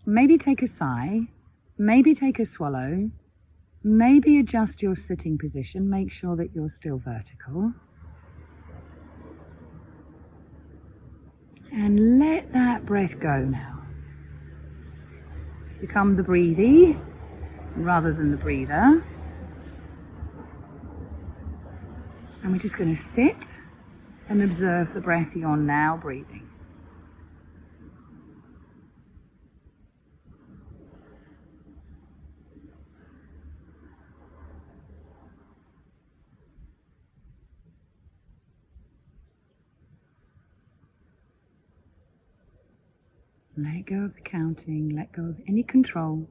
maybe take a sigh, maybe take a swallow, maybe adjust your sitting position, make sure that you're still vertical. And let that breath go now. Become the breathee rather than the breather. And we're just going to sit and observe the breath you're now breathing. Let go of the counting, let go of any control.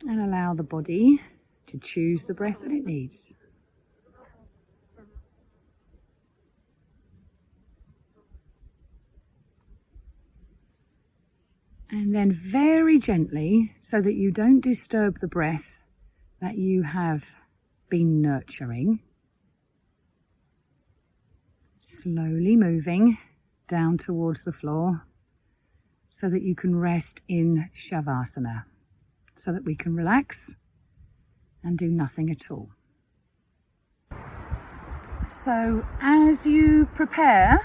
And allow the body to choose the breath that it needs. And then very gently, so that you don't disturb the breath that you have been nurturing, slowly moving down towards the floor so that you can rest in Shavasana, so that we can relax and do nothing at all. So as you prepare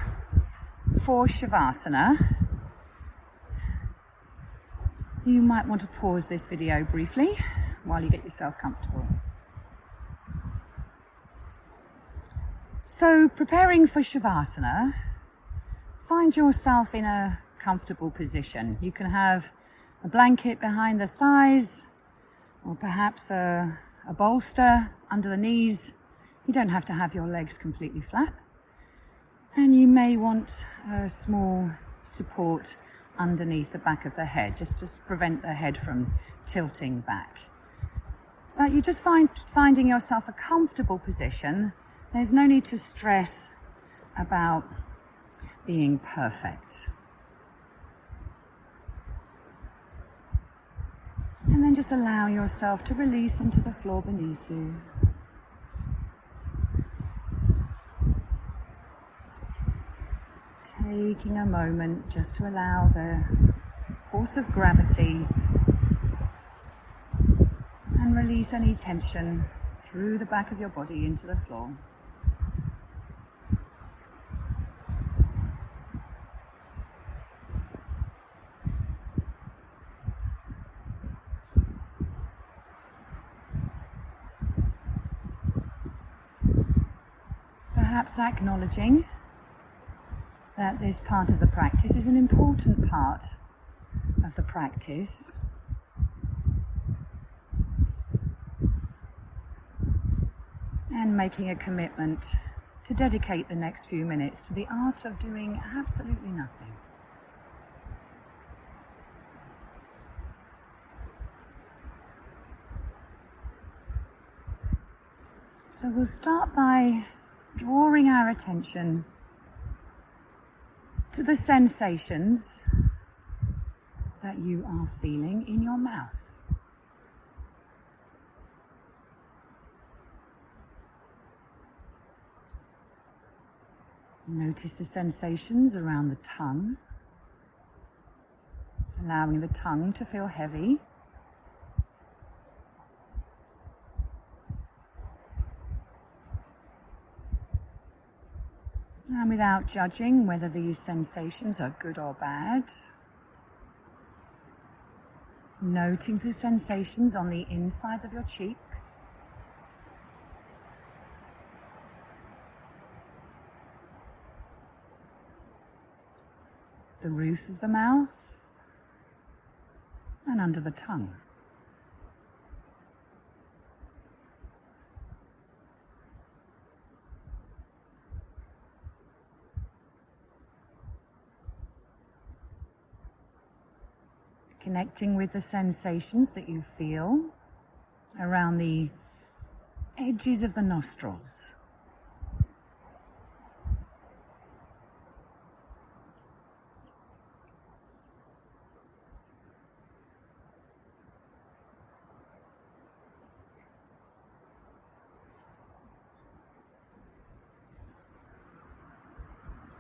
for Shavasana, you might want to pause this video briefly while you get yourself comfortable. So preparing for Shavasana, find yourself in a comfortable position. You can have a blanket behind the thighs, or perhaps a bolster under the knees. You don't have to have your legs completely flat. And you may want a small support underneath the back of the head, just to prevent the head from tilting back. But you just finding yourself a comfortable position. There's no need to stress about being perfect. And then just allow yourself to release into the floor beneath you. Taking a moment just to allow the force of gravity and release any tension through the back of your body into the floor. Perhaps acknowledging that this part of the practice is an important part of the practice. And making a commitment to dedicate the next few minutes to the art of doing absolutely nothing. So we'll start by drawing our attention to the sensations that you are feeling in your mouth. Notice the sensations around the tongue, allowing the tongue to feel heavy. And without judging whether these sensations are good or bad, noting the sensations on the inside of your cheeks. The roof of the mouth and under the tongue. Connecting with the sensations that you feel around the edges of the nostrils.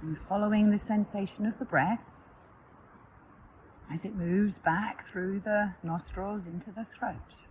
And following the sensation of the breath as it moves back through the nostrils into the throat.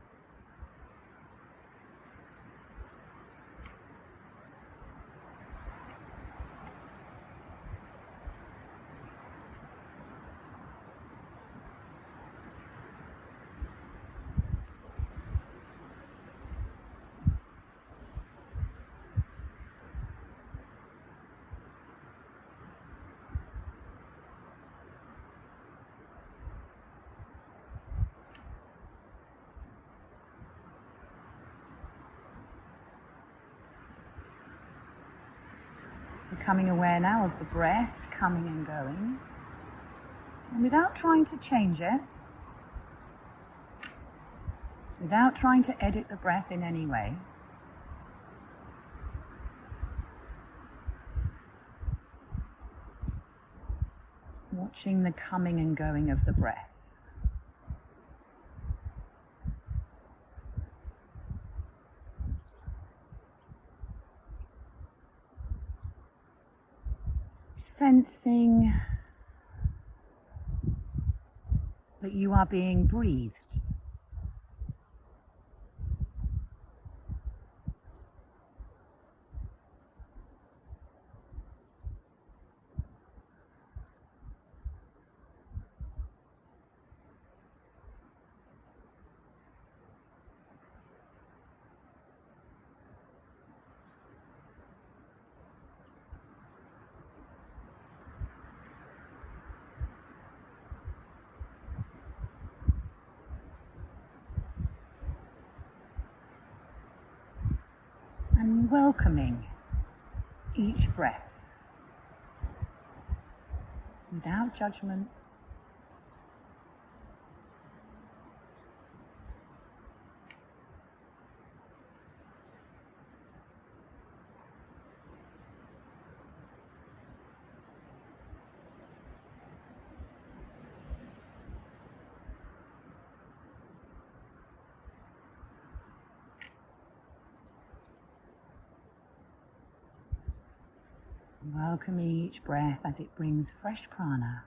Becoming aware now of the breath coming and going, and without trying to change it, without trying to edit the breath in any way, watching the coming and going of the breath. Sensing that you are being breathed. and welcoming each breath without judgment. Welcoming each breath as it brings fresh prana.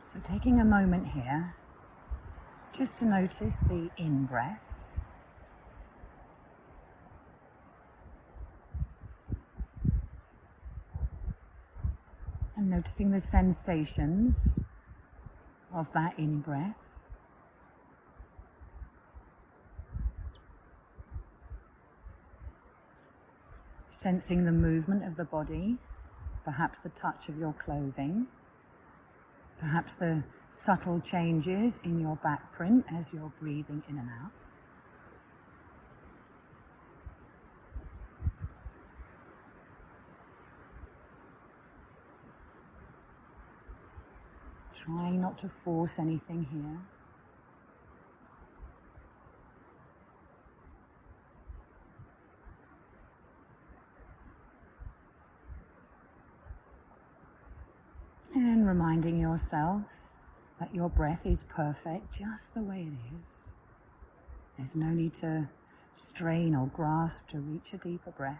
So taking a moment here just to notice the in-breath and noticing the sensations of that in-breath. Sensing the movement of the body, perhaps the touch of your clothing. Perhaps the subtle changes in your back print as you're breathing in and out. Trying not to force anything here. And reminding yourself that your breath is perfect just the way it is. There's no need to strain or grasp to reach a deeper breath.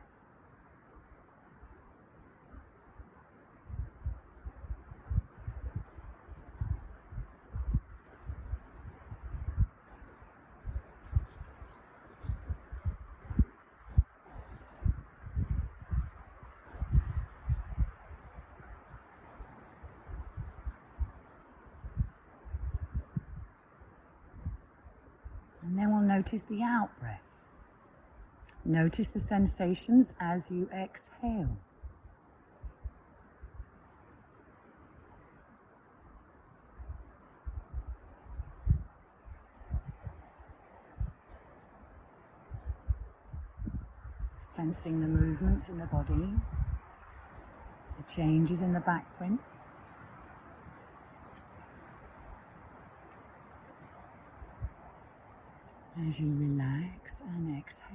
And then we'll notice the out-breath. Notice the sensations as you exhale. Sensing the movements in the body, the changes in the back print. As you relax and exhale.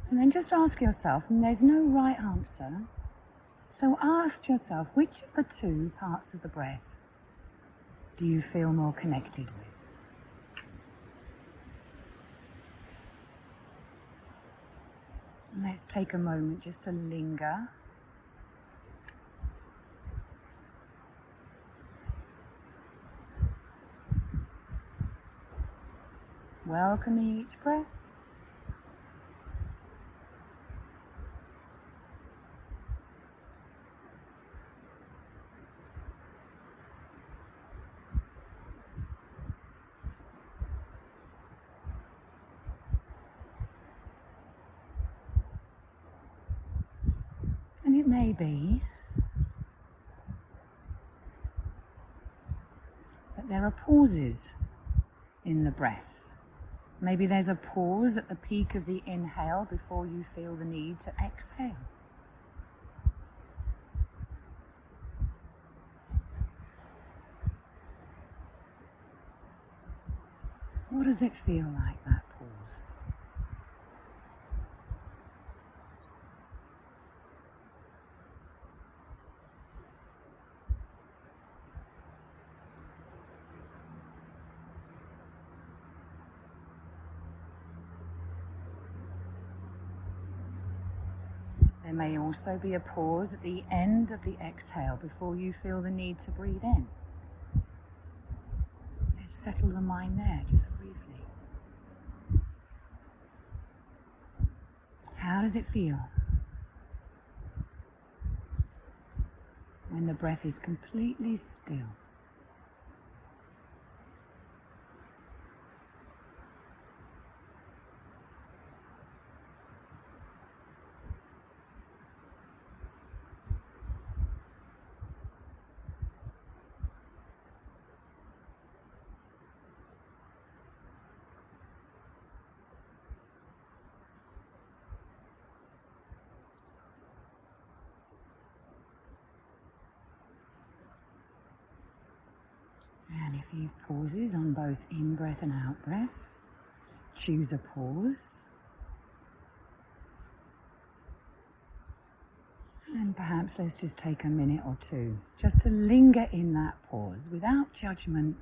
And then just ask yourself, and there's no right answer, so ask yourself, which of the two parts of the breath do you feel more connected with? And let's take a moment just to linger. Welcoming each breath. And it may be that there are pauses in the breath. Maybe there's a pause at the peak of the inhale before you feel the need to exhale. What does it feel like, that pause? There may also be a pause at the end of the exhale before you feel the need to breathe in. Let's settle the mind there just briefly. How does it feel when the breath is completely still? And if you have pauses on both in-breath and out-breath, choose a pause. And perhaps let's just take a minute or two just to linger in that pause without judgment.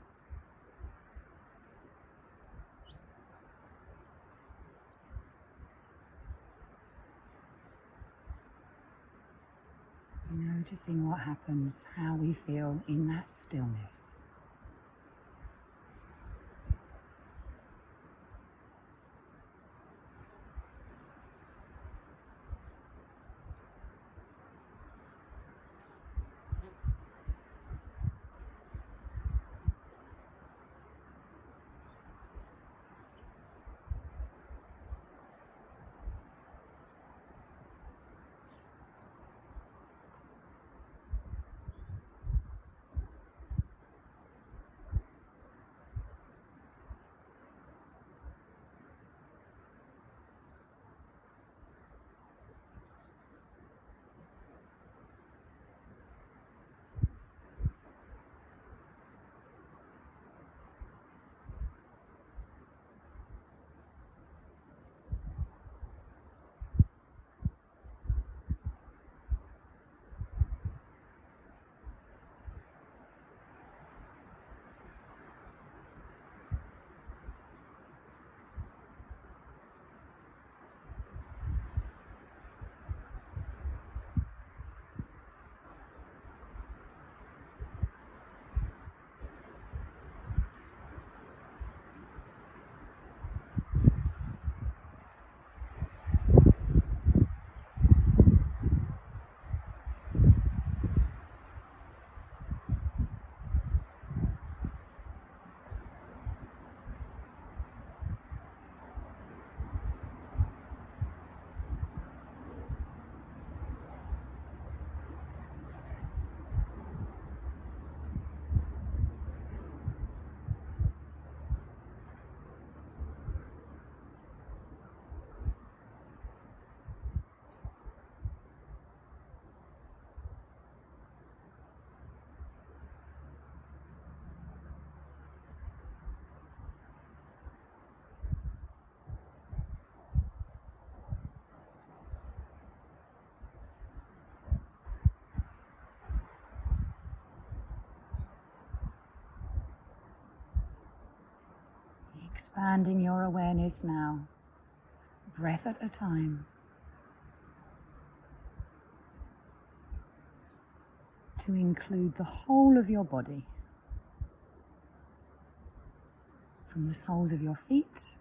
Noticing what happens, how we feel in that stillness. Expanding your awareness now, breath at a time, to include the whole of your body, from the soles of your feet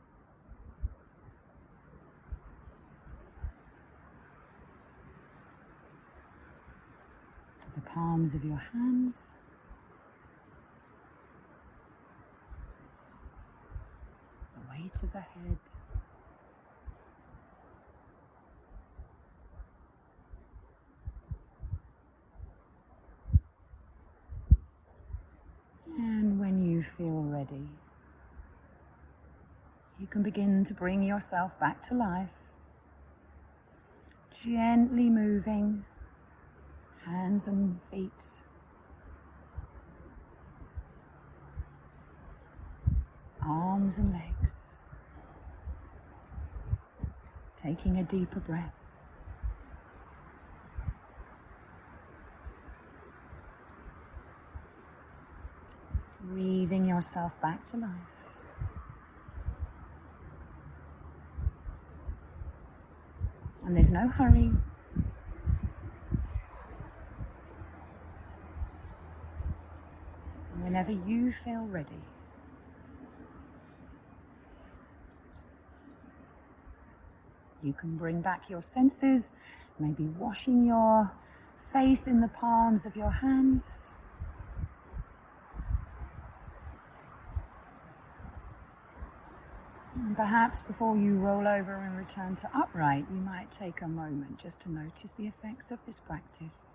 to the palms of your hands, the weight of the head, and when you feel ready, you can begin to bring yourself back to life, gently moving hands and feet, arms and legs. Taking a deeper breath. Breathing yourself back to life. And there's no hurry. Whenever you feel ready, you can bring back your senses, maybe washing your face in the palms of your hands. And perhaps before you roll over and return to upright, you might take a moment just to notice the effects of this practice.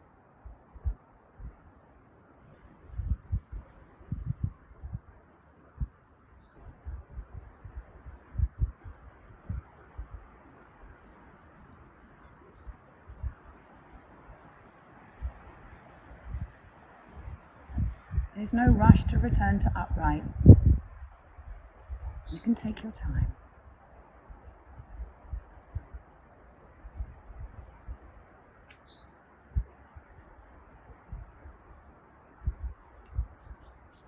There's no rush to return to upright. You can take your time.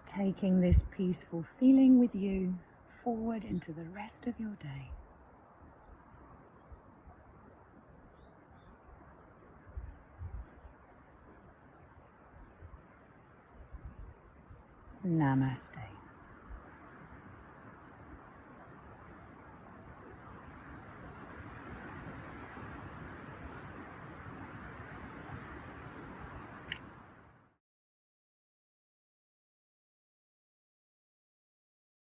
Taking this peaceful feeling with you forward into the rest of your day. Namaste.